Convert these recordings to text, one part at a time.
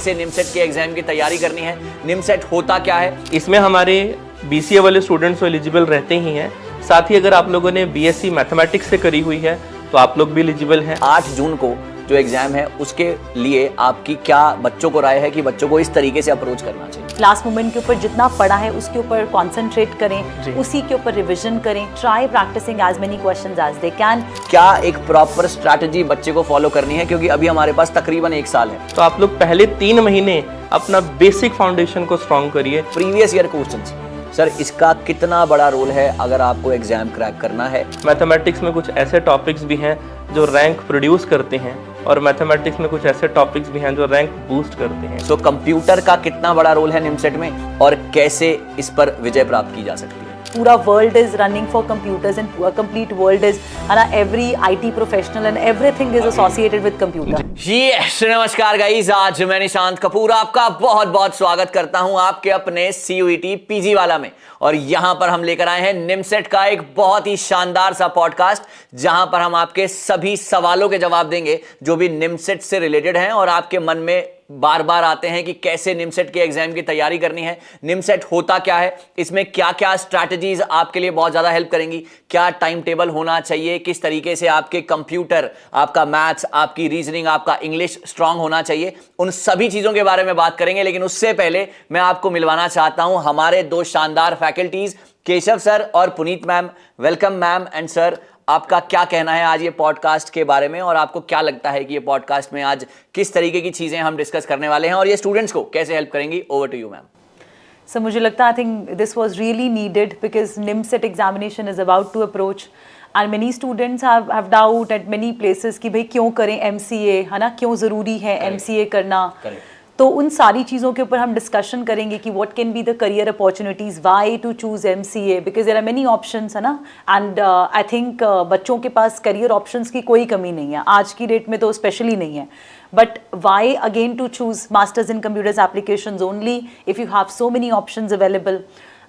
कैसे निमसेट के एग्जाम की तैयारी करनी है, निमसेट होता क्या है। इसमें हमारे बीसीए वाले स्टूडेंट्स तो एलिजिबल रहते ही हैं, साथ ही अगर आप लोगों ने बीएससी मैथमेटिक्स से करी हुई है तो आप लोग भी एलिजिबल हैं। 8 जून को जो एग्जाम है उसके लिए आपकी क्या बच्चों को राय है कि बच्चों को इस तरीके से अप्रोच करना चाहिए? लास्ट मोमेंट के ऊपर जितना पढ़ा है उसके ऊपर कॉन्सेंट्रेट करें, उसी के ऊपर रिविजन करें, try practicing as many questions as they can. क्या एक प्रॉपर स्ट्रैटेजी बच्चे को फॉलो करनी है, क्योंकि अभी हमारे पास तकरीबन 1 साल है। तो आप लोग पहले 3 महीने अपना बेसिक फाउंडेशन को स्ट्रॉन्ग करिए। प्रीवियस ईयर क्वेश्चंस, सर इसका कितना बड़ा रोल है अगर आपको एग्जाम क्रैक करना है? मैथमेटिक्स में कुछ ऐसे टॉपिक्स भी हैं जो रैंक प्रोड्यूस करते हैं और मैथमेटिक्स में कुछ ऐसे टॉपिक्स भी हैं जो रैंक बूस्ट करते हैं। सो कंप्यूटर का कितना बड़ा रोल है निमसेट में और कैसे इस पर विजय प्राप्त की जा सकती है? पूरा world is running for computers and complete world is every IT professional and everything is associated with computer. Yes, नमस्कार गाइस, आज मैं निशांत कपूर आपका बहुत बहुत स्वागत करता हूं आपके अपने सीयूईटी पीजी वाला में। और यहां पर हम लेकर आए हैं निमसेट का एक बहुत ही शानदार सा पॉडकास्ट, जहां पर हम आपके सभी सवालों के जवाब देंगे जो भी निमसेट से रिलेटेड हैं और आपके मन में बार बार आते हैं कि कैसे निमसेट के एग्जाम की तैयारी करनी है, निमसेट होता क्या है, इसमें क्या क्या स्ट्रैटेजीज आपके लिए बहुत ज्यादा हेल्प करेंगी, क्या टाइम टेबल होना चाहिए, किस तरीके से आपके कंप्यूटर, आपका मैथ्स, आपकी रीजनिंग, आपका इंग्लिश स्ट्रांग होना चाहिए, उन सभी चीजों के बारे में बात करेंगे। लेकिन उससे पहले मैं आपको मिलवाना चाहता हूं हमारे 2 शानदार फैकल्टीज, केशव सर और Puneet ma'am. Welcome ma'am and sir, आपका क्या कहना है आज ये पॉडकास्ट के बारे में और आपको क्या लगता है कि ये पॉडकास्ट में आज किस तरीके की चीजें हम डिस्कस करने वाले हैं और ये स्टूडेंट्स को कैसे हेल्प करेंगी? Over to you ma'am. Sir मुझे लगता है I think this was really needed because NIMCET examination is about to approach and many students have doubt at many places कि भाई क्यों करें एमसीए, है ना, क्यों ज़रूरी है एमसीए करना। तो उन सारी चीज़ों के ऊपर हम डिस्कशन करेंगे कि what can be the career opportunities, why to choose MCA, because there are many options, है ना। एंड आई थिंक बच्चों के पास करियर ऑप्शंस की कोई कमी नहीं है, आज की डेट में तो स्पेशली नहीं है। But why again to choose masters in computers applications only if you have so many options available?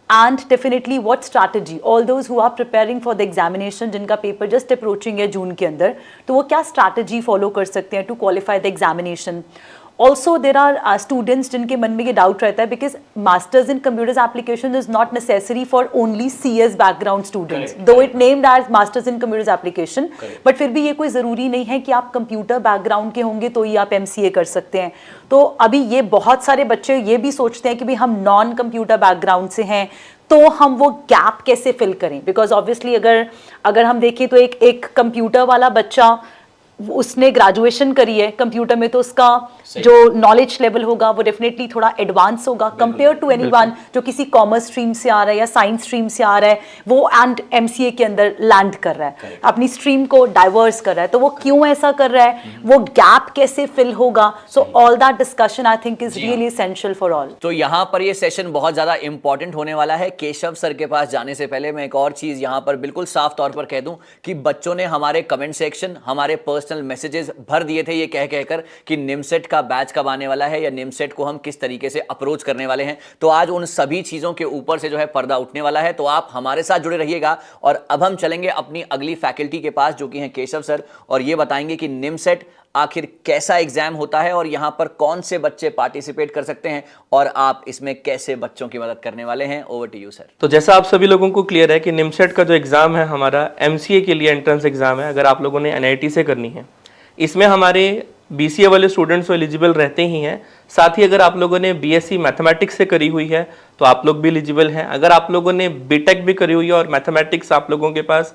And definitely what strategy, all those who are preparing for the examination, जिनका paper just approaching है जून के अंदर, तो वो क्या strategy follow कर सकते हैं to qualify the examination? Also there are students जिनके मन में ये डाउट रहता है because masters in computers application is not necessary for only CS background students, though it named as masters in computers application, but फिर भी ये कोई ज़रूरी नहीं है कि आप कंप्यूटर बैकग्राउंड के होंगे तो ही आप MCA कर सकते हैं। तो अभी ये बहुत सारे बच्चे ये भी सोचते हैं कि भाई हम नॉन कंप्यूटर बैकग्राउंड से हैं तो हम वो गैप कैसे फिल करें, बिकॉज ऑब्वियसली अगर हम देखें तो एक कंप्यूटर वाला बच्चा उसने ग्रेजुएशन करी है कंप्यूटर में तो उसका जो नॉलेज लेवल होगा वो डेफिनेटली थोड़ा एडवांस होगा कंपेयर टू एनीवन जो किसी कॉमर्स स्ट्रीम से आ रहा है या साइंस स्ट्रीम से आ रहा है, वो एंड MCA के अंदर लैंड कर रहा है, अपनी स्ट्रीम को डाइवर्स कर रहा है। तो वो क्यों ऐसा कर रहा है, वो गैप कैसे फिल होगा? So all that discussion I think is really essential for all. तो यहाँ पर ये सेशन बहुत ज्यादा इंपॉर्टेंट होने वाला है। केशव सर के पास जाने से पहले मैं एक और चीज यहाँ पर बिल्कुल साफ तौर पर कह दूं कि बच्चों ने हमारे कमेंट सेक्शन, हमारे पर्सनल मैसेजेस भर दिए थे ये कह कहकर कि निमसेट का बैच कब आने वाला है या निमसेट को हम किस तरीके से अप्रोच करने वाले हैं। तो आज उन सभी चीजों के ऊपर से जो है पर्दा उठने वाला है, तो आप हमारे साथ जुड़े रहिएगा। और अब हम चलेंगे अपनी अगली फैकल्टी के पास जो कि हैं केशव सर, और ये बताएंगे कि निमसेट आखिर कैसा एग्जाम होता है और यहाँ पर कौन से बच्चे पार्टिसिपेट कर सकते हैं और आप इसमें कैसे बच्चों की मदद करने वाले हैं। Over to you sir. तो जैसा आप सभी लोगों को क्लियर है कि निमसेट का जो एग्जाम है हमारा MCA के लिए एंट्रेंस एग्जाम है, अगर आप लोगों ने NIT से करनी है। इसमें हमारे BCA वाले स्टूडेंट्स तो एलिजिबल रहते ही हैं, साथ ही अगर आप लोगों ने BSc मैथमेटिक्स से करी हुई है तो आप लोग भी एलिजिबल हैं। अगर आप लोगों ने BTech भी करी हुई है और मैथमेटिक्स आप लोगों के पास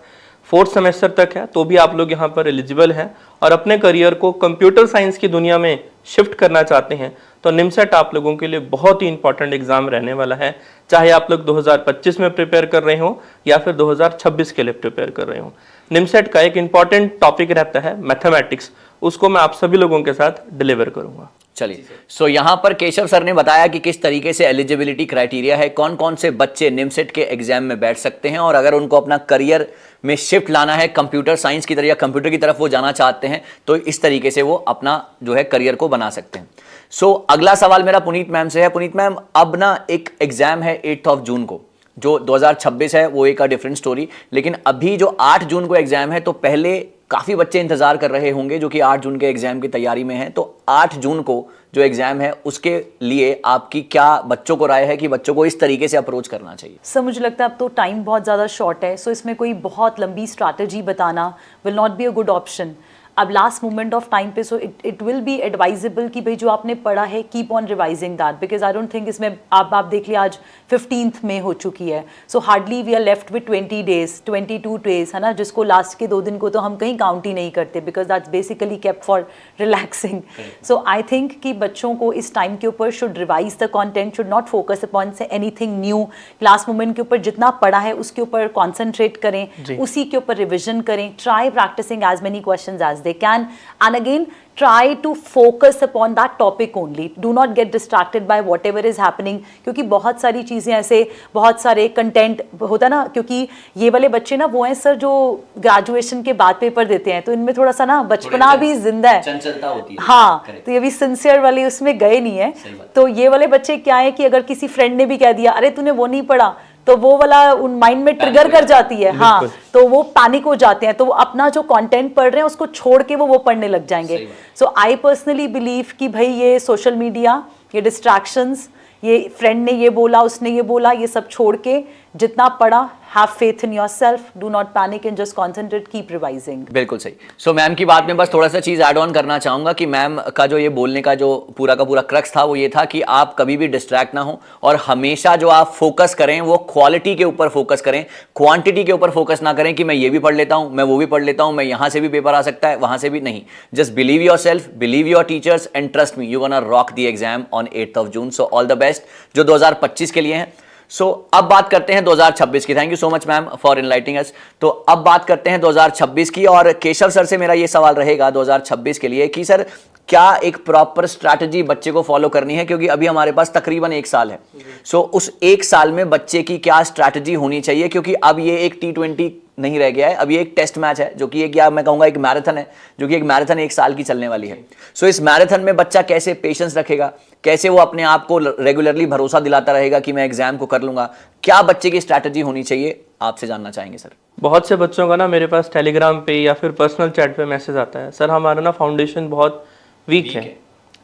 4th सेमेस्टर तक है तो भी आप लोग यहाँ पर एलिजिबल हैं और अपने करियर को कंप्यूटर साइंस की दुनिया में शिफ्ट करना चाहते हैं तो निमसेट आप लोगों के लिए बहुत ही इंपॉर्टेंट एग्जाम रहने वाला है, चाहे आप लोग 2025 में प्रिपेयर कर रहे हो या फिर 2026 के लिए प्रिपेयर कर रहे हो। निमसेट का एक इंपॉर्टेंट टॉपिक रहता है मैथमेटिक्स, उसको मैं आप सभी लोगों के साथ डिलीवर करूंगा। चलिए, सो यहाँ पर केशव सर ने बताया कि किस तरीके से एलिजिबिलिटी क्राइटेरिया है, कौन कौन से बच्चे निमसेट के एग्जाम में बैठ सकते हैं और अगर उनको अपना करियर में शिफ्ट लाना है कंप्यूटर साइंस की तरफ या कंप्यूटर की तरफ वो जाना चाहते हैं तो इस तरीके से वो अपना जो है करियर को बना सकते हैं। सो अगला सवाल मेरा पुनीत मैम से है। पुनीत मैम, अब ना एक एग्जाम है 8 जून को जो 2026 है, वो एक डिफरेंट स्टोरी, लेकिन अभी जो 8 जून को एग्जाम है तो पहले काफ़ी बच्चे इंतजार कर रहे होंगे जो कि 8 जून के एग्जाम की तैयारी में हैं। तो 8 जून को जो एग्जाम है उसके लिए आपकी क्या बच्चों को राय है कि बच्चों को इस तरीके से अप्रोच करना चाहिए? सर मुझे लगता है अब तो टाइम बहुत ज़्यादा शॉर्ट है, सो इसमें कोई बहुत लंबी स्ट्रैटेजी बताना will not be a good option. अब लास्ट मोमेंट ऑफ टाइम पे so it will be advisable कि भाई जो आपने पढ़ा है keep on revising that, because I don't think इसमें आप देख लिया आज 15th में हो चुकी है, so hardly we are left with 20 days 22 days, है ना, जिसको लास्ट के 2 दिन को तो हम कहीं काउंट ही नहीं करते because that's basically kept for relaxing. So I think कि बच्चों को इस टाइम के ऊपर should revise the content, should not focus upon say anything new. Last moment के ऊपर जितना पढ़ा है उसके ऊपर कॉन्सेंट्रेट करें, उसी के ऊपर रिविजन करें, try practicing as many questions as they can, and again try to focus upon that topic only. Do not get distracted by whatever is happening, क्योंकि बहुत सारी चीज़ें ऐसे, बहुत सारे कंटेंट होता ना, क्योंकि ये वाले बच्चे ना वो हैं सर जो ग्रेजुएशन के बाद पेपर देते हैं, तो इनमें थोड़ा सा ना बचपना भी जिंदा है, चंचलता होती है। हाँ, तो ये भी सिंसियर वाले उसमें गए नहीं है। तो ये वाले बच्चे क्या है कि अगर किसी फ्रेंड ने भी कह दिया अरे तूने वो नहीं पढ़ा, तो वो वाला उन माइंड में ट्रिगर कर जाती है, हाँ, तो वो पैनिक हो जाते हैं, तो वो अपना जो कंटेंट पढ़ रहे हैं उसको छोड़ के वो पढ़ने लग जाएंगे। सो आई पर्सनली बिलीव कि भाई ये सोशल मीडिया, ये डिस्ट्रैक्शंस, ये फ्रेंड ने ये बोला, उसने ये बोला, ये सब छोड़ के जितना पढ़ा, have faith in yourself, do not panic and just concentrate, keep revising. बिल्कुल सही। सो मैम की बात में बस थोड़ा सा चीज ऐड ऑन करना चाहूंगा कि मैम का जो ये बोलने का जो पूरा का पूरा क्रक्स था वो ये था कि आप कभी भी डिस्ट्रैक्ट ना हो और हमेशा जो आप फोकस करें वो क्वालिटी के ऊपर फोकस करें, क्वांटिटी के ऊपर फोकस ना करें कि मैं ये भी पढ़ लेता हूं, मैं वो भी पढ़ लेता हूं, मैं यहां से भी पेपर आ सकता है, वहां से भी नहीं। Just believe yourself, believe your teachers and trust me, you gonna rock the exam on 8th of June। So all the best जो 2025 के लिए हैं। सो अब बात करते हैं 2026 की। Thank you so much ma'am for enlightening us. तो अब बात करते हैं 2026 की, और केशव सर से मेरा ये सवाल रहेगा 2026 के लिए कि सर क्या एक प्रॉपर स्ट्रैटेजी बच्चे को फॉलो करनी है, क्योंकि अभी हमारे पास तकरीबन 1 साल है। सो उस 1 साल में बच्चे की क्या स्ट्रैटेजी होनी चाहिए, क्योंकि अब ये एक T20 नहीं रह गया है, अब ये एक टेस्ट मैच है जो कि एक, या मैं कहूंगा एक मैराथन है, जो कि एक मैराथन 1 साल की चलने वाली है। सो इस मैराथन में बच्चा कैसे पेशेंस रखेगा, कैसे वो अपने आप को रेगुलरली भरोसा दिलाता रहेगा कि मैं एग्जाम को कर लूंगा, क्या बच्चे की स्ट्रैटेजी होनी चाहिए, आपसे जानना चाहेंगे सर। बहुत से बच्चों का ना मेरे पास टेलीग्राम पे या फिर पर्सनल चैट पे मैसेज आता है, सर हमारा ना फाउंडेशन बहुत वीक है।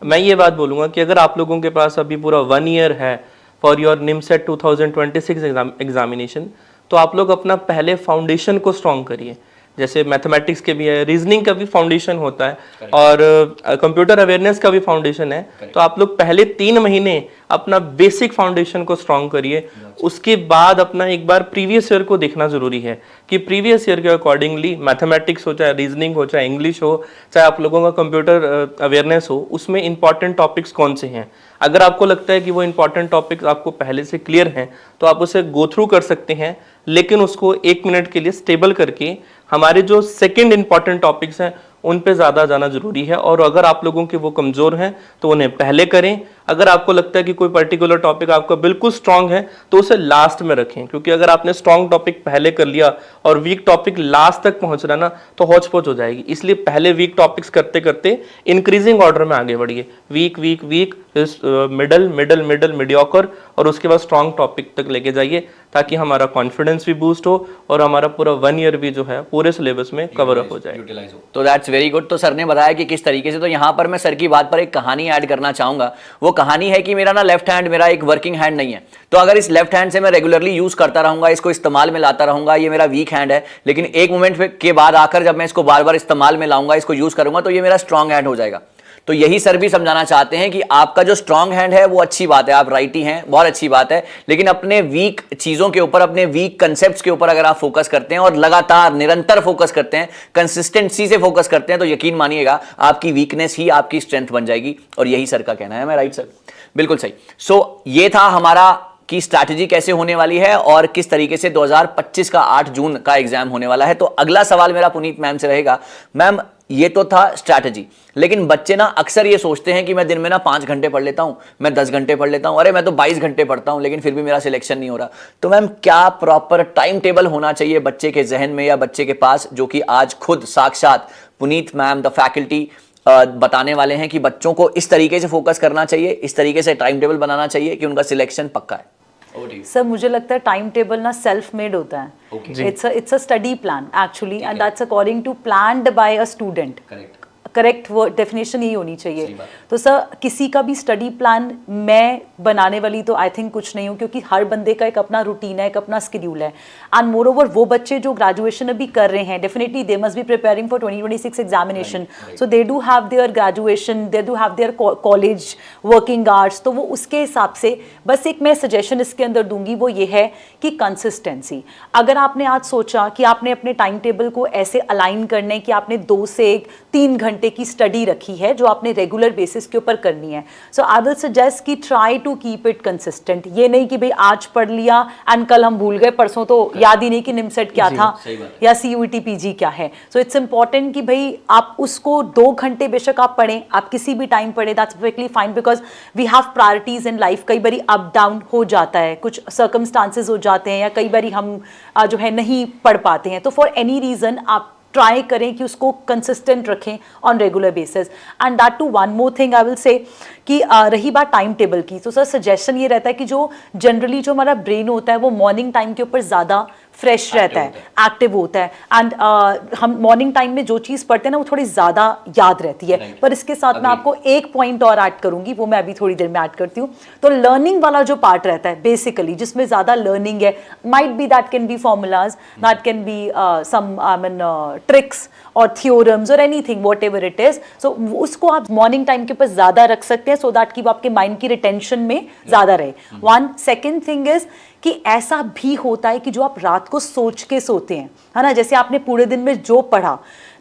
मैं ये बात बोलूँगा कि अगर आप लोगों के पास अभी पूरा 1 year है फॉर योर निमसेट 2026 एग्जामिनेशन, तो आप लोग अपना पहले फाउंडेशन को स्ट्रॉन्ग करिए। जैसे मैथमेटिक्स के भी है, रीजनिंग का भी फाउंडेशन होता है और कंप्यूटर अवेयरनेस का भी फाउंडेशन है। तो आप लोग पहले 3 महीने अपना बेसिक फाउंडेशन को स्ट्रॉन्ग करिए, उसके बाद अपना एक बार प्रीवियस ईयर को देखना जरूरी है कि प्रीवियस ईयर के अकॉर्डिंगली मैथमेटिक्स हो, चाहे रीजनिंग हो, चाहे इंग्लिश हो, चाहे आप लोगों का कंप्यूटर अवेयरनेस हो, उसमें इंपॉर्टेंट टॉपिक्स कौन से हैं। अगर आपको लगता है कि वो इंपॉर्टेंट टॉपिक्स आपको पहले से क्लियर हैं तो आप उसे गो थ्रू कर सकते हैं, लेकिन उसको 1 मिनट के लिए स्टेबल करके हमारे जो सेकंड इंपॉर्टेंट टॉपिक्स हैं उन पे ज़्यादा जाना जरूरी है। और अगर आप लोगों के वो कमज़ोर हैं तो उन्हें पहले करें। अगर आपको लगता है कि कोई पर्टिकुलर टॉपिक आपका बिल्कुल स्ट्रांग है तो उसे लास्ट में रखें, क्योंकि अगर आपने स्ट्रांग टॉपिक पहले कर लिया और वीक टॉपिक लास्ट तक पहुंच रहा ना तो हौच पौच हो जाएगी। इसलिए पहले वीक टॉपिक्स करते करते इंक्रीजिंग ऑर्डर में आगे बढ़िए, weak weak weak, middle middle middle mediocre, और उसके बाद स्ट्रांग टॉपिक तक लेके जाइए ताकि हमारा कॉन्फिडेंस भी बूस्ट हो और हमारा पूरा 1 year भी जो है पूरे सिलेबस में कवर अप हो जाए। तो दैट्स वेरी गुड। तो सर ने बताया कि किस तरीके से, तो यहाँ पर मैं सर की बात पर एक कहानी ऐड करना चाहूंगा। वो कहानी है कि मेरा ना लेफ्ट हैंड मेरा एक वर्किंग हैंड नहीं है, तो अगर इस लेफ्ट हैंड से मैं रेगुलरली यूज करता रहूंगा, इसको इस्तेमाल में लाता रहूंगा, ये मेरा वीक हैंड है, लेकिन एक मोमेंट के बाद आकर जब मैं इसको बार बार इस्तेमाल में लाऊंगा, इसको यूज करूंगा, तो ये मेरा स्ट्रॉन्ग हैंड हो जाएगा। तो यही सर भी समझाना चाहते हैं कि आपका जो स्ट्रॉन्ग हैंड है वो अच्छी बात है, आप राइटी हैं, बहुत अच्छी बात है, लेकिन अपने वीक चीजों के ऊपर, अपने वीक कंसेप्ट्स के ऊपर अगर आप फोकस करते हैं और लगातार निरंतर फोकस करते हैं, कंसिस्टेंसी से फोकस करते हैं, तो यकीन मानिएगा आपकी वीकनेस ही आपकी स्ट्रेंथ बन जाएगी। और यही सर का कहना है। मैं राइट सर? बिल्कुल सही। सो ये था हमारा की स्ट्रैटेजी कैसे होने वाली है और किस तरीके से 2025 का 8 जून का एग्जाम होने वाला है। तो अगला सवाल मेरा पुनीत मैम से रहेगा। मैम ये तो था स्ट्रैटेजी, लेकिन बच्चे ना अक्सर ये सोचते हैं कि मैं दिन में ना 5 घंटे पढ़ लेता हूं, मैं 10 घंटे पढ़ लेता हूं, अरे मैं तो 22 घंटे पढ़ता हूं, लेकिन फिर भी मेरा सिलेक्शन नहीं हो रहा। तो मैम क्या प्रॉपर टाइम टेबल होना चाहिए बच्चे के जहन में या बच्चे के पास, जो कि आज खुद साक्षात पुनीत मैम द फैकल्टी बताने वाले हैं कि बच्चों को इस तरीके से फोकस करना चाहिए, इस तरीके से टाइम टेबल बनाना चाहिए कि उनका सिलेक्शन पक्का है? सर मुझे लगता है टाइम टेबल ना सेल्फ मेड होता है। It's a study plan actually, and that's according to planned by a student. Correct word definition यही होनी चाहिए। तो सर किसी का भी स्टडी प्लान मैं बनाने वाली तो आई थिंक कुछ नहीं हूँ, क्योंकि हर बंदे का एक अपना रूटीन है, एक अपना स्केड्यूल है। एंड मोर ओवर वो बच्चे जो ग्रेजुएशन अभी कर रहे हैं, definitely they must be preparing for 2026 examination, so they do have their graduation, they do have their college working hours. तो वो उसके हिसाब से बस एक मैं सजेशन इसके अंदर दूंगी, वो ये है कि कंसिस्टेंसी। अगर आपने आज सोचा कि आपने अपने टाइम टेबल को ऐसे अलाइन करने कि आपने 2 से 3 घंटे की स्टडी रखी है जो आपने रेगुलर बेसिस के ऊपर करनी है, सो आई विल सजेस्ट कि try to keep it consistent. ये नहीं कि भाई आज पढ़ लिया एंड कल हम भूल गए, परसों तो याद ही नहीं कि निमसेट क्या था या CUET PG क्या है। सो इट्स इंपॉर्टेंट कि भाई आप उसको 2 घंटे बेशक आप पढ़ें, आप किसी भी टाइम पढ़ें, that's perfectly fine, because we have priorities in life. कई बारी अप डाउन हो जाता है, कुछ सर्कमस्टांसेस हो जाते हैं, या कई बारी हम जो है नहीं पढ़ पाते हैं। तो फॉर एनी रीजन आप ट्राई करें कि उसको कंसिस्टेंट रखें on regular basis. And that too one more thing I will say कि रही बात टाइम टेबल की, तो सर सजेशन ये रहता है कि जो जनरली जो हमारा ब्रेन होता है वो मॉर्निंग टाइम के ऊपर ज़्यादा फ्रेश रहता है, एक्टिव होता है। एंड हम मॉर्निंग टाइम में जो चीज़ पढ़ते हैं ना वो थोड़ी ज़्यादा याद रहती है। पर इसके साथ मैं आपको एक पॉइंट और ऐड करूंगी, वो मैं अभी थोड़ी देर में ऐड करती हूँ। तो लर्निंग वाला जो पार्ट रहता है बेसिकली, जिसमें ज़्यादा लर्निंग है, might be that can be formulas, that can be some tricks और थ्योरम्स और anything whatever it is. So उसको आप मॉर्निंग टाइम के ऊपर ज़्यादा रख सकते हैं, सो दैट कि वो आपके माइंड की रिटेंशन में ज़्यादा रहे। वन सेकेंड थिंग इज कि ऐसा भी होता है कि जो आप रात को सोच के सोते हैं, है ना, जैसे आपने पूरे दिन में जो पढ़ा,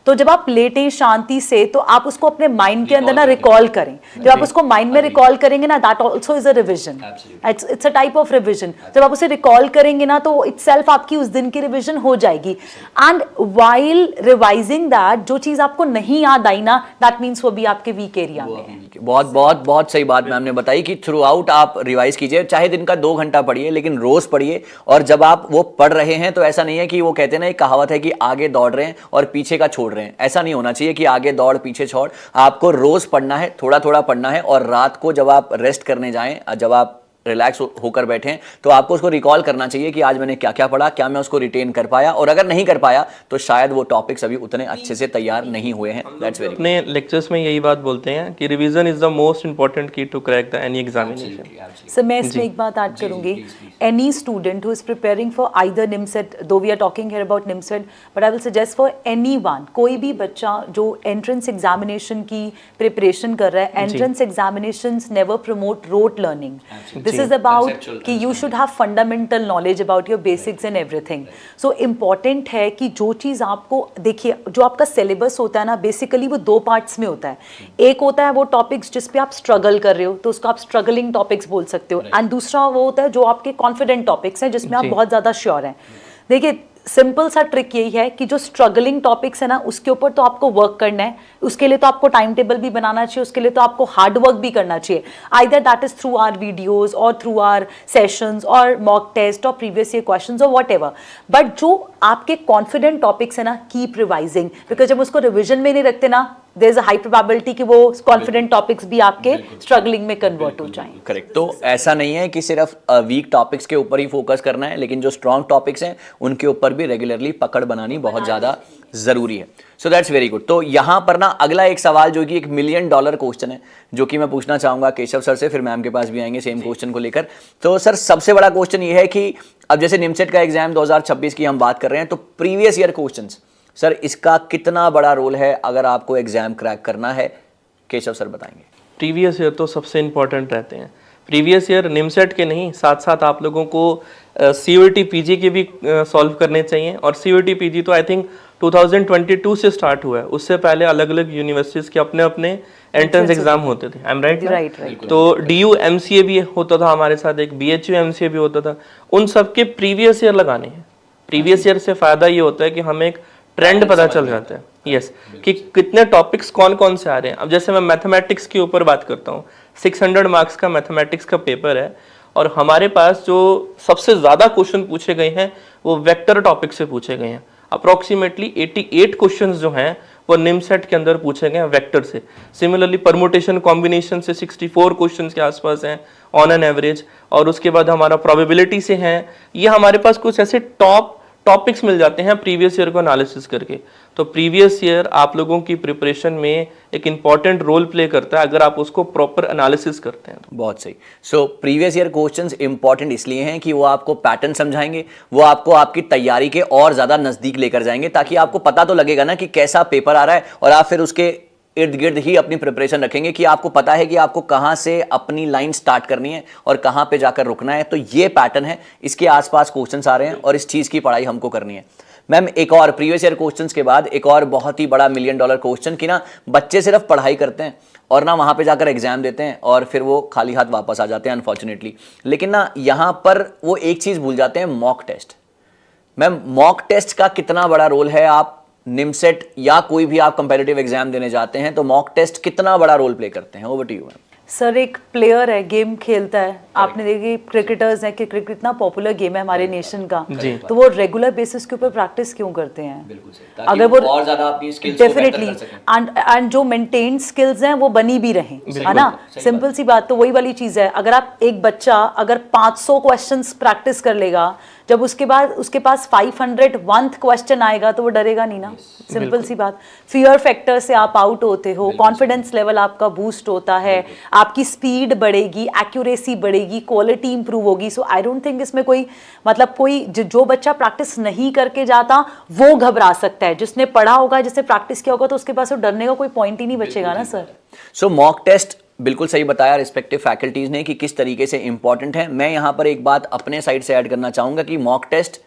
तो जब आप लेटें शांति से तो आप उसको अपने माइंड के अंदर ना रिकॉल करें। जब आप उसको माइंड में रिकॉल करेंगे ना, that also is a revision, it's a type of revision. जब आप उसे रिकॉल करेंगे ना तो इटसेल्फ आपकी उस दिन की रिविजन हो जाएगी। एंड व्हाइल रिवाइजिंग दैट, जो चीज आपको नहीं याद आई ना, दैट मीन्स वो भी आपके वीक एरिया में है। बहुत बहुत बहुत सही बात मैम ने बताई कि थ्रू आउट आप रिवाइज कीजिए, चाहे दिन का 2 घंटा पढ़िए लेकिन रोज पढ़िए। और जब आप वो पढ़ रहे हैं तो ऐसा नहीं है कि वो कहते हैं ना, एक कहावत है कि आगे दौड़ रहे हैं और पीछे का छोड़ रहे हैं। ऐसा नहीं होना चाहिए कि आगे दौड़ पीछे छोड़। आपको रोज पढ़ना है, थोड़ा थोड़ा पढ़ना है, और रात को जब आप रेस्ट करने जाएं, जब आप रिलैक्स होकर बैठें, तो आपको उसको रिकॉल करना चाहिए कि आज मैंने क्या क्या पढ़ा, क्या मैं उसको रिटेन कर पाया। और अगर नहीं कर पाया तो शायद वो टॉपिक्स अभी उतने अच्छे से तैयार नहीं हुए हैं। That's very. अपने लेक्चर्स में यही बात बोलते हैं कि revision is the most important key to crack the any examination. Sir मैं इसमें एक बात ऐड करूंगी, any student who is preparing for either NIMCET, though we are talking here about NIMCET, but I will suggest for anyone, कोई भी बच्चा जो entrance examination की प्रिपरेशन कर रहा है, entrance examinations never promote rote learning. This is about कि you should have fundamental knowledge about your basics and everything. So important है कि जो चीज़ आपको, देखिए जो आपका सिलेबस होता है ना, बेसिकली वो 2 पार्ट्स में होता है। एक होता है वो टॉपिक्स जिस पे आप स्ट्रगल कर रहे हो, तो उसको आप स्ट्रगलिंग टॉपिक्स बोल सकते हो। एंड दूसरा वो होता है जो आपके कॉन्फिडेंट टॉपिक्स हैं, जिसमें आप बहुत ज़्यादा श्योर हैं। देखिए सिंपल सा ट्रिक यही है कि जो स्ट्रगलिंग टॉपिक्स है ना, उसके ऊपर तो आपको वर्क करना है, उसके लिए तो आपको टाइम टेबल भी बनाना चाहिए, उसके लिए तो आपको हार्ड वर्क भी करना चाहिए। Either that is through our videos और थ्रू आवर सेशंस और मॉक टेस्ट और प्रीवियस ईयर क्वेश्चंस और व्हाटएवर। बट जो आपके कॉन्फिडेंट टॉपिक्स है ना, कीप रिवाइजिंग, बिकॉज जब उसको रिविजन में नहीं रखते ना, there is a high probability कि वो कॉन्फिडेंट टॉपिक्स भी आपके स्ट्रगलिंग में कन्वर्ट हो जाएं। करेक्ट। तो ऐसा नहीं है कि सिर्फ वीक टॉपिक्स के ऊपर ही फोकस करना है, लेकिन जो स्ट्रॉन्ग टॉपिक्स हैं उनके ऊपर भी रेगुलरली पकड़ बनानी बहुत ज़्यादा ज़रूरी है। So that's very good. तो यहाँ पर ना अगला एक सवाल जो कि $1 मिलियन क्वेश्चन है, जो कि मैं पूछना चाहूँगा केशव सर से, फिर मैम के पास भी आएंगे सेम क्वेश्चन को लेकर। तो सर सबसे बड़ा क्वेश्चन ये है कि अब जैसे निमसेट का एग्जाम 2026 की हम बात कर रहे हैं, तो प्रीवियस ईयर क्वेश्चंस, सर इसका कितना बड़ा रोल है अगर आपको एग्जाम क्रैक करना है? केशव सर बताएंगे। प्रीवियस ईयर तो सबसे इंपॉर्टेंट रहते हैं। प्रीवियस ईयर निमसेट के नहीं, साथ साथ आप लोगों को CUET PG के भी सॉल्व करने चाहिए। और CUET PG तो आई थिंक 2022 से स्टार्ट हुआ है, उससे पहले अलग अलग यूनिवर्सिटीज़ के अपने अपने एंट्रेंस एग्जाम होते थे। I am right? राइट। तो DU MCA भी होता था हमारे साथ, एक BHU MCA भी होता था। उन सब के प्रीवियस ईयर लगाने हैं। प्रीवियस ईयर से फ़ायदा ये होता है कि हमें एक ट्रेंड पता चल जाता है, यस, कि कितने टॉपिक्स कौन कौन से आ रहे हैं। अब जैसे मैं मैथमेटिक्स के ऊपर बात करता हूँ, 600 मार्क्स का मैथमेटिक्स का पेपर है, और हमारे पास जो सबसे ज़्यादा क्वेश्चन पूछे गए हैं वो वेक्टर टॉपिक से पूछे गए हैं। अप्रॉक्सीमेटली 88 क्वेश्चंस जो हैं वो निमसेट के अंदर पूछे गए हैं वेक्टर से। सिमिलरली परमुटेशन कॉम्बिनेशन से 64 क्वेश्चंस के आसपास हैं ऑन एन एवरेज, और उसके बाद हमारा प्रोबेबिलिटी से हैं। ये हमारे पास कुछ ऐसे टॉप टॉपिक्स मिल जाते हैं प्रीवियस ईयर को एनालिसिस करके। तो प्रीवियस ईयर आप लोगों की प्रिपरेशन में एक इंपॉर्टेंट रोल प्ले करता है अगर आप उसको प्रॉपर एनालिसिस करते हैं तो। बहुत सही। So previous year questions important इसलिए हैं कि वो आपको पैटर्न समझाएंगे, वो आपको आपकी तैयारी के और ज्यादा नजदीक लेकर जाएंगे, ताकि आपको पता तो लगेगा ना कि कैसा पेपर आ रहा है, और आप फिर उसके इर्द गिर्द ही अपनी प्रिपरेशन रखेंगे कि आपको पता है कि आपको कहां से अपनी लाइन स्टार्ट करनी है और कहां पे जाकर रुकना है। तो ये पैटर्न है, इसके आसपास क्वेश्चंस आ रहे हैं और इस चीज की पढ़ाई हमको करनी है। मैम, एक और प्रीवियस ईयर क्वेश्चंस के बाद एक और बहुत ही बड़ा $1 मिलियन क्वेश्चन कि ना बच्चे सिर्फ पढ़ाई करते हैं और ना वहां पे जाकर एग्जाम देते हैं और फिर वो खाली हाथ वापस आ जाते हैं अनफॉर्चुनेटली। लेकिन ना यहां पर वो एक चीज भूल जाते हैं, mock test. Ma'am, mock test का कितना बड़ा रोल है? आप निमसेट या कोई भी आप कंपैरेटिव एग्जाम देने जाते हैं तो मॉक टेस्ट कितना बड़ा रोल प्ले करते हैं? Over to you ma'am. Sir, एक प्लेयर है, गेम खेलता है, आपने देखी क्रिकेटर्स हैं कि क्रिकेट इतना पॉपुलर गेम है हमारे नेशन का, तो वो रेगुलर बेसिस के ऊपर प्रैक्टिस क्यों करते हैं? बिल्कुल सही, अगर वो और ज्यादा अपनी स्किल्स को बेहतर डेफिनेटली कर सकें। एंड जो मेंटेन स्किल्स हैं वो बनी भी रहें, है ना। सिंपल सी बात, तो वही वाली चीज है। अगर आप एक बच्चा अगर 500 क्वेश्चंस प्रैक्टिस कर लेगा, जब उसके बाद उसके पास 501th क्वेश्चन आएगा तो वो डरेगा नहीं ना। सिंपल सी बात, फियर फैक्टर से आप आउट होते हो, कॉन्फिडेंस लेवल आपका बूस्ट होता है, आपकी स्पीड बढ़ेगी, एक्यूरेसी बढ़ेगी, क्वालिटी इंप्रूव होगी। सो आई डोंट थिंक इसमें कोई मतलब कोई जो बच्चा प्रैक्टिस नहीं करके जाता वो घबरा सकता है। जिसने पढ़ा होगा, जिसने प्रैक्टिस किया होगा, तो उसके पास तो डरने का कोई पॉइंट ही नहीं बचेगा ना सर। सो मॉक टेस्ट बिल्कुल सही बताया रिस्पेक्टिव फैकल्टीज ने कि किस तरीके से इंपॉर्टेंट है। मैं यहां पर एक बात अपने साइड से ऐड करना चाहूंगा कि मॉक टेस्ट,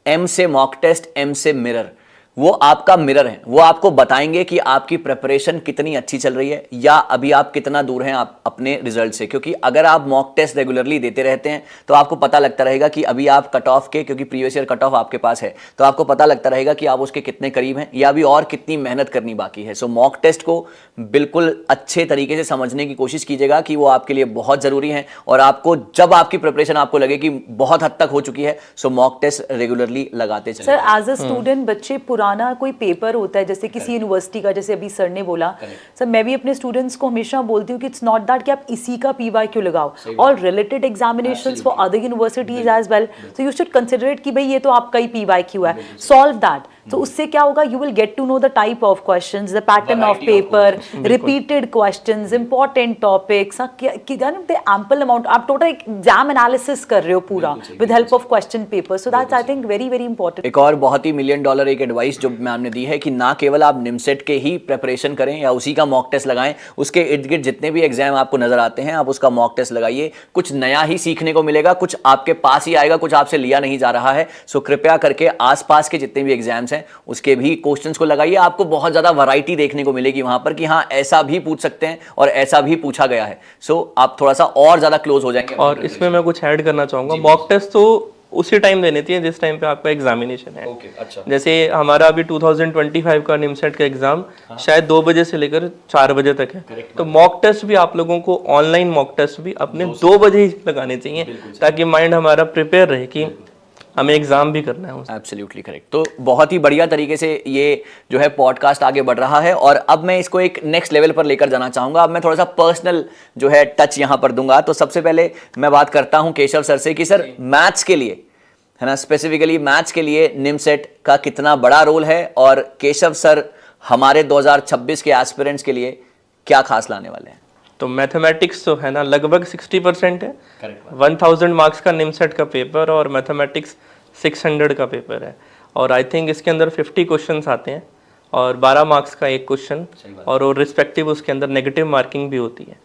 एम से मॉक टेस्ट, एम से मिरर, वो आपका मिरर है। वो आपको बताएंगे कि आपकी प्रिपरेशन कितनी अच्छी चल रही है या अभी आप कितना दूर हैं आप अपने रिजल्ट से। क्योंकि अगर आप मॉक टेस्ट रेगुलरली देते रहते हैं तो आपको पता लगता रहेगा कि अभी आप कट ऑफ के, क्योंकि प्रीवियस ईयर कट ऑफ आपके पास है, तो आपको पता लगता रहेगा कि आप उसके कितने करीब हैं या अभी और कितनी मेहनत करनी बाकी है। सो मॉक टेस्ट को बिल्कुल अच्छे तरीके से समझने की कोशिश कीजिएगा कि वो आपके लिए बहुत जरूरी है, और आपको जब आपकी प्रिपरेशन आपको लगे कि बहुत हद तक हो चुकी है, सो मॉक टेस्ट रेगुलरली लगाते चलें। सर, एज अ स्टूडेंट बच्चे पुराना कोई पेपर होता है जैसे किसी यूनिवर्सिटी का, जैसे अभी सर ने बोला, सर मैं भी अपने स्टूडेंट्स को हमेशा बोलती हूँ कि इट्स नॉट दैट कि आप इसी का PYQ लगाओ, और related examinations for other universities as well, so you should consider it कि भाई ये तो आपका ही PYQ है, सॉल्व दैट। तो उससे क्या होगा, you will get to know the type of questions, the pattern of paper, repeated questions, important topics, ample amount, आप टोटल एग्जाम एनालिसिस कर रहे हो पूरा with help of question paper. So that's I think very very important. एक और बहुत ही $1 million एक advice जो मैम ने दी है कि ना केवल आप निमसेट के ही प्रिपरेशन करें या उसी का मॉक टेस्ट लगाएं, उसके इर्द गिर्द जितने भी एग्जाम आपको नजर आते हैं आप उसका मॉक टेस्ट लगाइए। कुछ नया ही सीखने को मिलेगा, कुछ आपके पास ही आएगा, कुछ आपसे लिया नहीं जा रहा है। सो कृपया करके आसपास के जितने भी एग्जाम्स हैं उसके भी क्वेश्चंस को लगाइए। आपको बहुत ज्यादा वैरायटी देखने को मिलेगी वहां पर कि हाँ ऐसा भी पूछ सकते हैं और ऐसा भी पूछा गया है। सो आप थोड़ा सा और ज्यादा क्लोज हो जाएंगे। और इसमें मैं कुछ ऐड करना चाहूंगा, मॉक टेस्ट तो उसी टाइम देनी चाहिए जिस टाइम पे आपका एग्जामिनेशन है। अच्छा। जैसे हमारा अभी 2025 का निमसेट का एग्जाम शायद 2 बजे से लेकर 4 बजे तक है, तो मॉक टेस्ट भी आप लोगों को, ऑनलाइन मॉक टेस्ट भी अपने 2 बजे ही लगाने चाहिए ताकि माइंड हमारा प्रिपेयर रहे कि हमें एग्जाम भी करना है। Absolutely correct. तो बहुत ही बढ़िया तरीके से ये जो है पॉडकास्ट आगे बढ़ रहा है, और अब मैं इसको एक नेक्स्ट लेवल पर लेकर जाना चाहूंगा। अब मैं थोड़ा सा पर्सनल जो है टच यहां पर दूंगा। तो सबसे पहले मैं बात करता हूं केशव सर से कि सर मैथ्स के लिए, है ना, स्पेसिफिकली मैथ्स के लिए निमसेट का कितना बड़ा रोल है, और केशव सर हमारे 2026 के एस्पिरेंट्स के लिए क्या खास लाने वाले हैं? तो मैथमेटिक्स तो है ना लगभग 60% है। 1000 मार्क्स का निमसेट का पेपर और मैथमेटिक्स 600 का पेपर है, और आई थिंक इसके अंदर 50 क्वेश्चंस आते हैं और 12 मार्क्स का एक क्वेश्चन, और रिस्पेक्टिव उसके अंदर नेगेटिव मार्किंग भी होती है।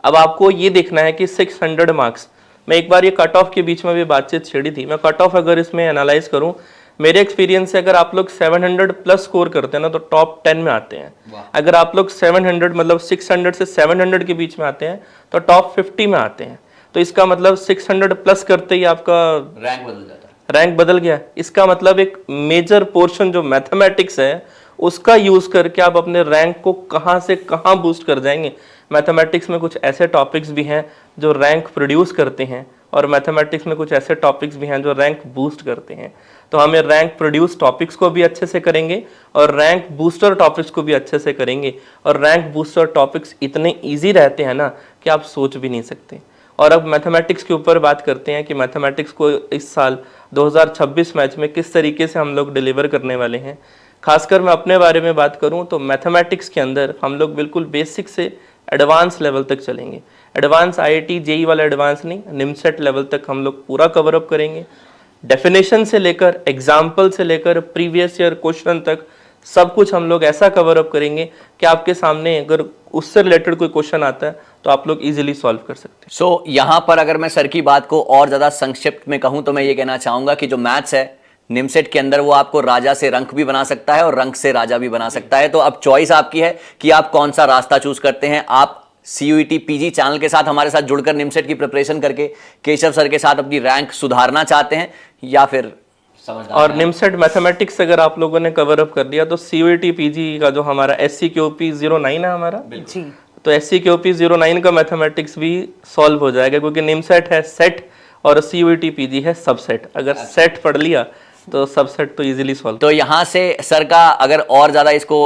अब आपको ये देखना है कि 600 मार्क्स, मैं एक बार ये कट ऑफ के बीच में भी बातचीत छेड़ी थी, मैं कट ऑफ अगर इसमें एनालाइज करूं, मेरे एक्सपीरियंस से अगर आप लोग 700 प्लस स्कोर करते हैं ना तो टॉप 10 में आते हैं। अगर आप लोग 700 मतलब 600 से 700 के बीच में आते हैं तो टॉप 50 में आते हैं। तो इसका मतलब 600 प्लस करते ही आपका रैंक बदल जाता है, रैंक बदल गया। इसका मतलब एक मेजर पोर्शन जो मैथमेटिक्स है उसका यूज करके आप अपने रैंक को कहां से कहां बूस्ट कर जाएंगे। मैथमेटिक्स में कुछ ऐसे टॉपिक्स भी हैं जो रैंक प्रोड्यूस करते हैं, और मैथमेटिक्स में कुछ ऐसे टॉपिक्स भी हैं जो रैंक बूस्ट करते हैं। तो हमें रैंक प्रोड्यूस टॉपिक्स को भी अच्छे से करेंगे और रैंक बूस्टर टॉपिक्स को भी अच्छे से करेंगे। और रैंक बूस्टर टॉपिक्स इतने इजी रहते हैं ना कि आप सोच भी नहीं सकते। और अब मैथमेटिक्स के ऊपर बात करते हैं कि मैथमेटिक्स को इस साल 2026 मैच में किस तरीके से हम लोग डिलीवर करने वाले हैं। खासकर मैं अपने बारे में बात करूं तो मैथमेटिक्स के अंदर हम लोग बिल्कुल बेसिक से एडवांस लेवल तक चलेंगे। एडवांस IIT JEE वाला एडवांस नहीं, निमसेट लेवल तक हम लोग पूरा कवर अप करेंगे। डेफिनेशन से लेकर एग्जाम्पल से लेकर प्रीवियस ईयर क्वेश्चन तक सब कुछ हम लोग ऐसा कवर अप करेंगे कि आपके सामने अगर उससे रिलेटेड कोई क्वेश्चन आता है तो आप लोग इजीली सॉल्व कर सकते हैं। सो यहाँ पर अगर मैं सर की बात को और ज्यादा संक्षिप्त में कहूं तो मैं ये कहना चाहूंगा कि जो मैथ्स है निमसेट के अंदर वो आपको राजा से रंक भी बना सकता है और रंक से राजा भी बना सकता है। तो अब चॉइस आपकी है कि आप कौन सा रास्ता चूज करते हैं। आप CUET PG चैनल के साथ हमारे साथ जुड़कर निमसेट की प्रिपरेशन करके केशव सर के साथ अपनी रैंक सुधारना चाहते हैं या फिर और निमसेट मैथमेटिक्स अगर आप लोगों ने कवर अप कर लिया तो CUET PG का जो हमारा SCQP 09 है हमारा जी, तो SCQP 09 का मैथमेटिक्स भी सॉल्व हो जाएगा, क्योंकि निमसेट है सेट और CUET PG है सबसेट। अगर सेट पढ़ लिया तो सबसेट तो इजीली सॉल्व। तो यहाँ से सर का अगर और ज्यादा इसको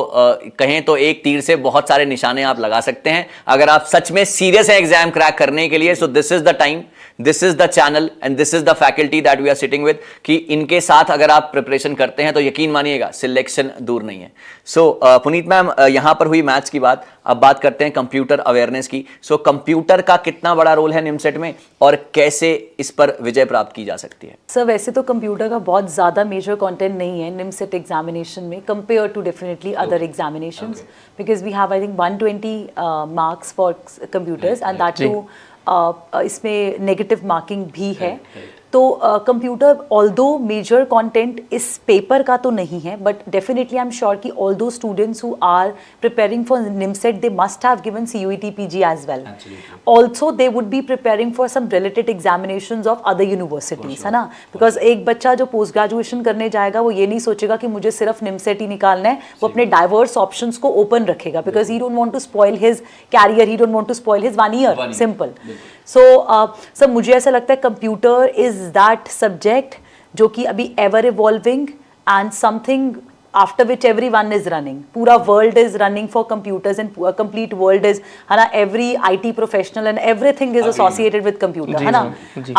कहें तो एक तीर से बहुत सारे निशाने आप लगा सकते हैं। अगर आप सच में सीरियस है एग्जाम क्रैक करने के लिए, so this is the time, this is the channel and this is the faculty that we are sitting with, कि इनके साथ अगर आप प्रिपरेशन करते हैं तो यकीन मानिएगा सिलेक्शन दूर नहीं है। सो पुनीत मैम, यहाँ पर हुई मैथ्स की बात, अब बात करते हैं कंप्यूटर अवेयरनेस की। सो कंप्यूटर का कितना बड़ा रोल है निमसेट में और कैसे इस पर विजय प्राप्त की जा सकती है? सर वैसे तो कंप्यूटर का बहुत ज़्यादा मेजर कंटेंट नहीं है निमसेट एग्जामिनेशन में compare to definitely other examinations, because we have I think 120 marks for computers and that too इसमें नेगेटिव मार्किंग भी है। तो कंप्यूटर ऑल्दो मेजर कंटेंट इस पेपर का तो नहीं है, but definitely I am sure कि all those students who are preparing for NIMCET they must have given CUET PG as well. Also they would be preparing for some related examinations of other universities, है ना, because एक बच्चा जो post graduation करने जाएगा वो ये नहीं सोचेगा कि मुझे सिर्फ निमसेट ही निकालना है, वो अपने डाइवर्स ऑप्शंस को ओपन रखेगा, because he don't want to spoil his career, he don't want to spoil his 1 year, simple. So sir मुझे ऐसा लगता है कंप्यूटर इज दैट सब्जेक्ट जो कि अभी ever evolving and something after which everyone is running, पूरा world is running for computers and complete world is, है ना, every IT professional and everything is associated with computer, है ना।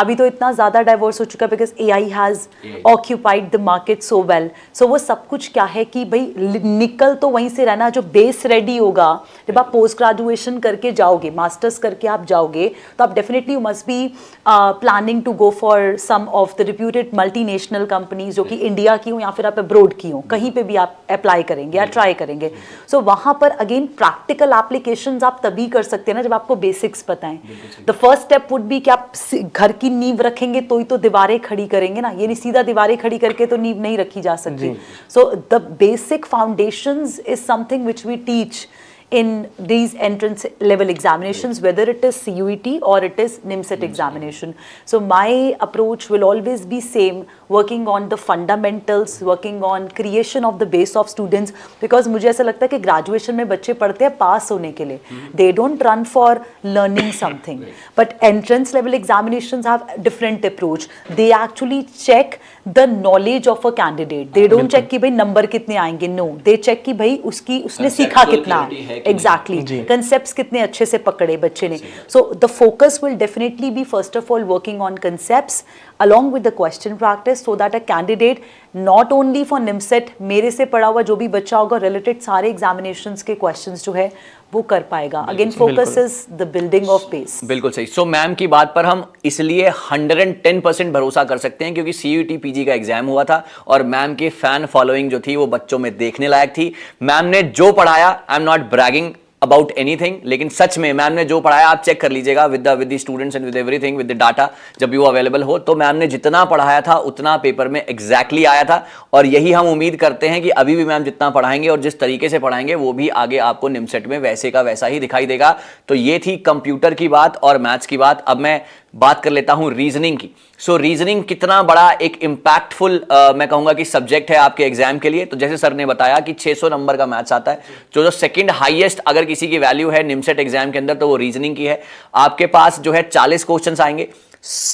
अभी तो इतना ज़्यादा diverse हो चुका है because AI has occupied the market so well, so वो सब कुछ क्या है कि भाई निकल तो वहीं से रहना, जो बेस रेडी होगा जब आप पोस्ट ग्रेजुएशन करके जाओगे, मास्टर्स करके आप जाओगे, तो आप definitely you must be planning to go for some of the reputed multinational companies जो कि इंडिया की हो या फिर आप अब्रोड की हो, कहीं पे भी आप अप्लाई करेंगे या ट्राई करेंगे। सो वहां पर अगेन प्रैक्टिकल एप्लीकेशंस आप तभी कर सकते हैं ना जब आपको बेसिक्स पता है। The first step would be कि आप घर की नींव रखेंगे तो ही तो दीवारें खड़ी करेंगे ना, ये नहीं सीधा दीवारें खड़ी करके तो नींव नहीं रखी जा सकती। So the basic foundations is something which we teach in these entrance level examinations, whether it is CUET or it is NIMSET examination. So my approach will always be same, working on the fundamentals, working on creation of the base of students, because मुझे ऐसा लगता है कि graduation में बच्चे पढ़ते हैं पास होने के लिए, they don't run for learning something, but entrance level examinations have different approach. They actually check the knowledge of a candidate, they don't check कि भाई नंबर कितने आएंगे, no, they check कि भाई उसने सीखा कितना, एग्जैक्टली कंसेप्ट्स कितने अच्छे से पकड़े बच्चे ने। So the focus will definitely be first of all working on concepts along with the question practice so that a candidate not only for NIMSET मेरे से पढ़ा हुआ जो भी बच्चा होगा रिलेटेड सारे एग्जामिनेशंस के क्वेश्चंस जो है वो कर पाएगा। Again focus is the building of base. बिल्कुल सही। सो मैम की बात पर हम इसलिए 110% भरोसा कर सकते हैं क्योंकि CUET PG का एग्जाम हुआ था और मैम की फैन फॉलोइंग जो थी वो बच्चों में देखने लायक थी। मैम ने जो पढ़ाया, I am not bragging about anything, लेकिन सच में मैम ने जो पढ़ाया आप चेक कर लीजिएगा with the students and with everything, with the data जब भी वो अवेलेबल हो, तो मैम ने जितना पढ़ाया था उतना पेपर में एग्जैक्टली आया था। और यही हम उम्मीद करते हैं कि अभी भी मैम जितना पढ़ाएंगे और जिस तरीके से पढ़ाएंगे वो भी आगे आपको निमसेट में वैसे का वैसा ही दिखाई देगा। तो ये थी कंप्यूटर की बात और मैथ्स की बात। अब मैं बात कर लेता हूं रीजनिंग की। सो रीजनिंग कितना बड़ा एक इंपैक्टफुल मैं कहूंगा कि सब्जेक्ट है आपके एग्जाम के लिए। तो जैसे सर ने बताया कि 600 नंबर का मैथ्स आता है, जो सेकंड हाईएस्ट अगर किसी की वैल्यू है निमसेट एग्जाम के अंदर तो वो रीजनिंग की है। आपके पास जो है 40 क्वेश्चंस आएंगे,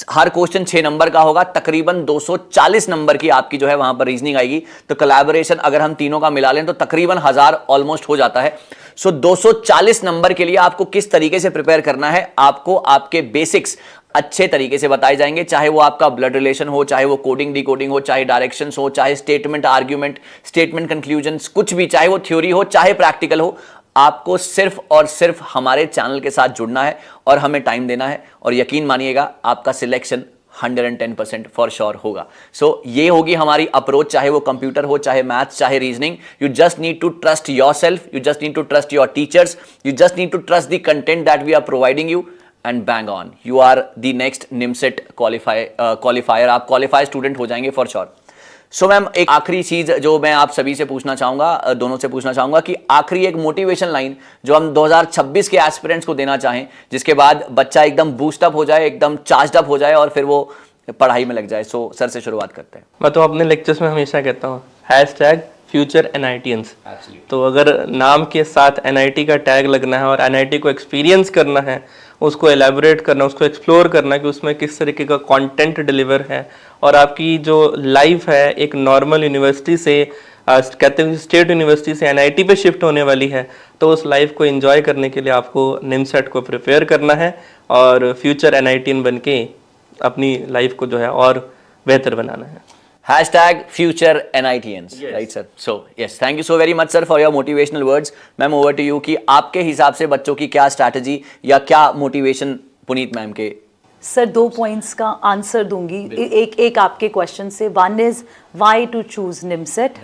हर क्वेश्चन 6 नंबर का होगा, तकरीबन 240 नंबर की आपकी जो है वहां पर रीजनिंग आएगी। तो कोलैबोरेशन अगर हम तीनों का मिला लें तो तकरीबन 1000 ऑलमोस्ट हो जाता है। सो 240 नंबर के लिए आपको किस तरीके से प्रिपेयर करना है, आपको आपके बेसिक्स अच्छे तरीके से बताए जाएंगे, चाहे वो आपका ब्लड रिलेशन हो, चाहे वो कोडिंग डिकोडिंग हो, चाहे डायरेक्शंस हो, चाहे स्टेटमेंट आर्ग्यूमेंट, स्टेटमेंट कंक्लूजन्स, कुछ भी, चाहे वो थ्योरी हो चाहे प्रैक्टिकल हो। आपको सिर्फ और सिर्फ हमारे चैनल के साथ जुड़ना है और हमें टाइम देना है, और यकीन मानिएगा आपका सिलेक्शन 110% फॉर श्योर होगा। सो ये होगी हमारी अप्रोच, चाहे वो कंप्यूटर हो, चाहे मैथ्स, चाहे reasoning. You just need to trust yourself, you just need to trust your teachers, you just need to trust the content that we are providing you, and bang on, you are the next NIMCET qualifier. आप qualify student हो जाएंगे for sure. So ma'am, एक आखिरी चीज जो मैं आप सभी से पूछना चाहूंगा, दोनों से पूछना चाहूंगा कि आखिरी एक मोटिवेशन लाइन जो हम 2026 के एस्पिरेंट्स को देना चाहें, जिसके बाद बच्चा एकदम बूस्ट अप हो जाए, एकदम चार्ज अप हो जाए और फिर वो पढ़ाई में लग जाए। सो सर से शुरुआत करते हैं। मैं तो अपने लेक्चर्स में हमेशा कहता हूँ #future NITians। तो अगर नाम के साथ NIT का टैग लगना है और NIT को एक्सपीरियंस करना है, उसको एलैबोरेट करना, उसको एक्सप्लोर करना कि उसमें किस तरीके का कंटेंट डिलीवर है, और आपकी जो लाइफ है एक नॉर्मल यूनिवर्सिटी से कहते हैं स्टेट यूनिवर्सिटी से NIT पे शिफ्ट होने वाली है, तो उस लाइफ को एंजॉय करने के लिए आपको निमसेट को प्रिपेयर करना है और फ्यूचर NITian बन के अपनी लाइफ को जो है और बेहतर बनाना है। #future NITians, right sir? So yes, thank you so very much sir for your motivational words. Ma'am, over to you कि आपके हिसाब से बच्चों की क्या स्ट्रैटेजी या क्या मोटिवेशन पुनीत मैम के। सर 2 पॉइंट्स का आंसर दूंगी एक आपके क्वेश्चन से। One is why to choose NIMCET,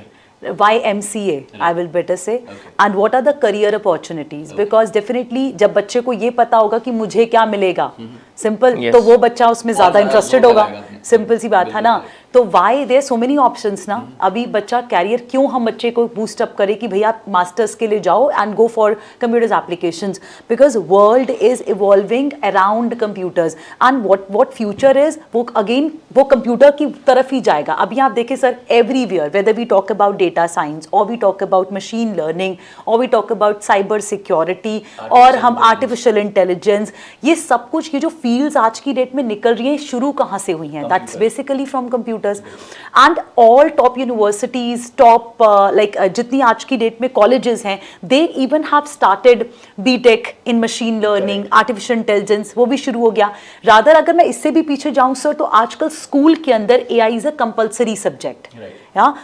why MCA I will better say, and what are the career opportunities, because definitely जब बच्चे को ये पता होगा कि मुझे क्या मिलेगा, सिंपल, तो वो बच्चा उसमें ज़्यादा इंटरेस्टेड होगा, सिंपल सी बात है ना। तो why there so many options ना। अभी बच्चा कैरियर क्यों हम बच्चे को बूस्ट अप करें कि भैया आप मास्टर्स के लिए जाओ and go for computers applications, because world is evolving around computers and what future is, वो अगेन वो कंप्यूटर की तरफ ही जाएगा। अभी आप देखें sir, everywhere, whether we talk about data science और we talk about machine learning और we talk about cyber security और हम आर्टिफिशियल इंटेलिजेंस, ये सब कुछ, ये जो फील्ड्स आज की डेट में निकल रही हैं, शुरू कहाँ से हुई हैं? That's basically from computers. And all top universities, top जितनी आज की डेट में कॉलेजेस हैं, they even have started B Tech in machine learning, artificial intelligence, वो भी शुरू हो गया। रादर अगर मैं इससे भी पीछे जाऊं सर, तो आजकल स्कूल के अंदर AI is a compulsory subject.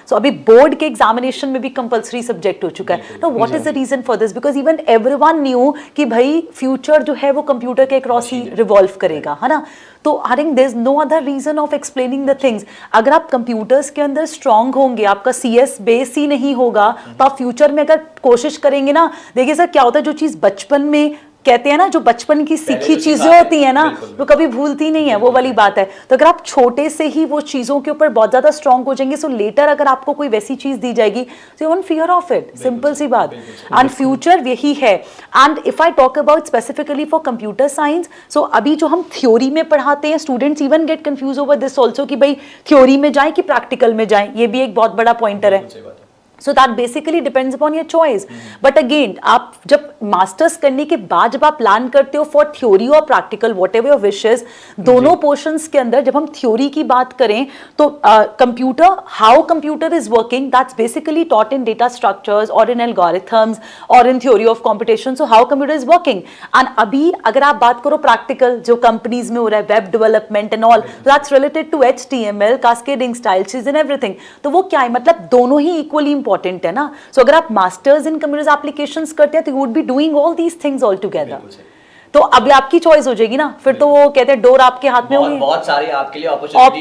So अभी बोर्ड के एग्जामिनेशन में भी कंपल्सरी सब्जेक्ट हो चुका है। तो what is the reason for this? Because even everyone knew कि भाई फ्यूचर जो है वो कंप्यूटर के अक्रॉस ही रिवॉल्व करेगा, है ना। तो I think there is no other reason of explaining the things. अगर आप कंप्यूटर्स के अंदर स्ट्रांग होंगे, आपका CS बेस ही नहीं होगा, तो आप फ्यूचर में अगर कोशिश करेंगे ना, देखिए सर क्या होता है, जो चीज़ बचपन में कहते हैं ना, जो बचपन की सीखी चीजें होती हैं ना, वो कभी भूलती नहीं है, वो वाली बात है। तो अगर आप छोटे से ही वो चीजों के ऊपर बहुत ज्यादा स्ट्रांग हो जाएंगे, सो लेटर अगर आपको कोई वैसी चीज दी जाएगी, so you won't fear of it, simple सी बात। एंड फ्यूचर यही है। And if I talk about specifically for computer science, so अभी जो हम थ्योरी में पढ़ाते हैं, students even get confuse over this also कि भाई थ्योरी में जाए कि प्रैक्टिकल में जाए, ये भी एक बहुत बड़ा पॉइंटर है। So that basically depends upon your choice. But again, आप जब मास्टर्स करने के बाद जब आप प्लान करते हो फॉर थ्योरी और practical, what ever your wishes, दोनों पोर्शंस के अंदर जब हम थ्योरी की बात करें तो computer, how computer is working, that's basically taught in data structures और इन एल्गोरिथम्स और in theory of competition. So how computer is working. And अभी अगर आप बात करो प्रैक्टिकल जो कंपनीज में हो रहा है, web development and all, that's related to HTML, cascading styles and everything. तो वो क्या है, मतलब दोनों ही इक्वली इंपॉर्टेंट है ना। सो अगर आप मास्टर्स इन कंप्यूटर एप्लीकेशंस करते हैं तो you would be doing all these things all together. तो अब आपकी चॉइस हो जाएगी ना, फिर तो वो कहते हैं डोर आपके हाथ में होगी, बहुत सारी आपके लिए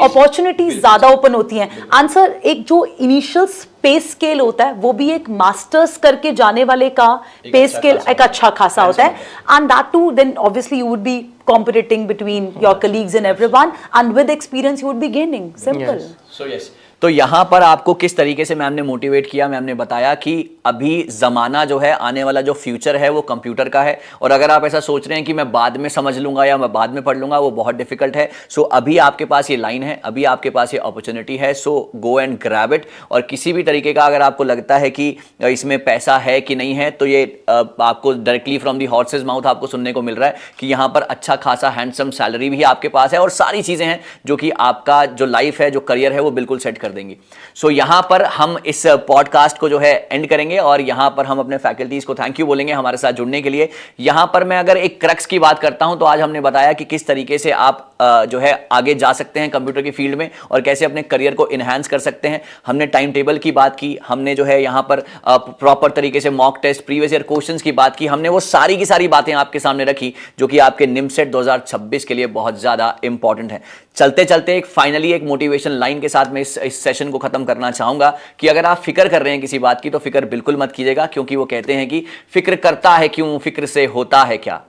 अपॉर्चुनिटीज ज्यादा ओपन होती हैं। आंसर, एक जो इनिशियल पे स्केल होता है वो भी एक मास्टर्स करके जाने वाले का पे स्केल एक अच्छा खासा होता है। And that too then obviously you would be competing between your colleagues and everyone, and with experience you would be gaining, simple. So yes, तो यहां पर आपको किस तरीके से मैम ने मोटिवेट किया, मैम ने बताया कि अभी जमाना जो है, आने वाला जो फ्यूचर है वो कंप्यूटर का है, और अगर आप ऐसा सोच रहे हैं कि मैं बाद में समझ लूंगा या मैं बाद में पढ़ लूंगा, वो बहुत डिफिकल्ट है। सो अभी आपके पास ये लाइन है, अभी आपके पास ये अपॉर्चुनिटी है, सो गो एंड ग्रैब इट। और किसी भी तरीके का अगर आपको लगता है कि इसमें पैसा है कि नहीं है, तो ये आपको directly from the horses mouth आपको सुनने को मिल रहा है कि यहां पर अच्छा खासा हैंडसम सैलरी भी आपके पास है, और सारी चीजें हैं जो कि आपका जो लाइफ है, जो करियर है, वो बिल्कुल सेट कर देंगी। सो यहां पर हम इस पॉडकास्ट को जो है एंड करेंगे, और यहां पर हम अपने फैकल्टीज को थैंक यू बोलेंगे हमारे साथ जुड़ने के लिए। यहां पर मैं अगर एक क्रक्स की बात करता हूं, तो आज हमने बताया कि किस तरीके से आप जो है आगे जा सकते हैं कंप्यूटर की फील्ड में, और कैसे अपने करियर को इनहैंस कर सकते हैं। हमने टाइम टेबल की बात की, हमने जो है यहां पर प्रॉपर तरीके से mock test, previous year questions की बात की, हमने वो सारी की सारी बातें आपके सामने रखी जो कि आपके निमसेट 2026 के लिए बहुत ज्यादा इंपॉर्टेंट है। चलते चलते एक फाइनली एक मोटिवेशन लाइन के साथ मैं इस सेशन को खत्म करना चाहूंगा कि अगर आप फिक्र कर रहे हैं किसी बात की, तो फिक्र बिल्कुल मत कीजिएगा, क्योंकि वो कहते हैं कि फिक्र करता है क्यों, फिक्र से होता है क्या।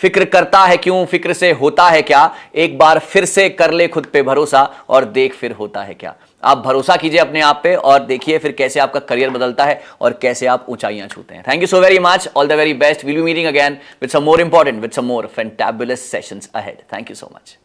फिक्र करता है क्यों, फिक्र से होता है क्या, एक बार फिर से कर ले खुद पे भरोसा और देख फिर होता है क्या। आप भरोसा कीजिए अपने आप पे और देखिए फिर कैसे आपका करियर बदलता है और कैसे आप ऊंचाइयां छूते हैं। Thank you so very much, all the very best. Will be meeting again with some more important, with some more fantabulous sessions ahead. Thank you so much.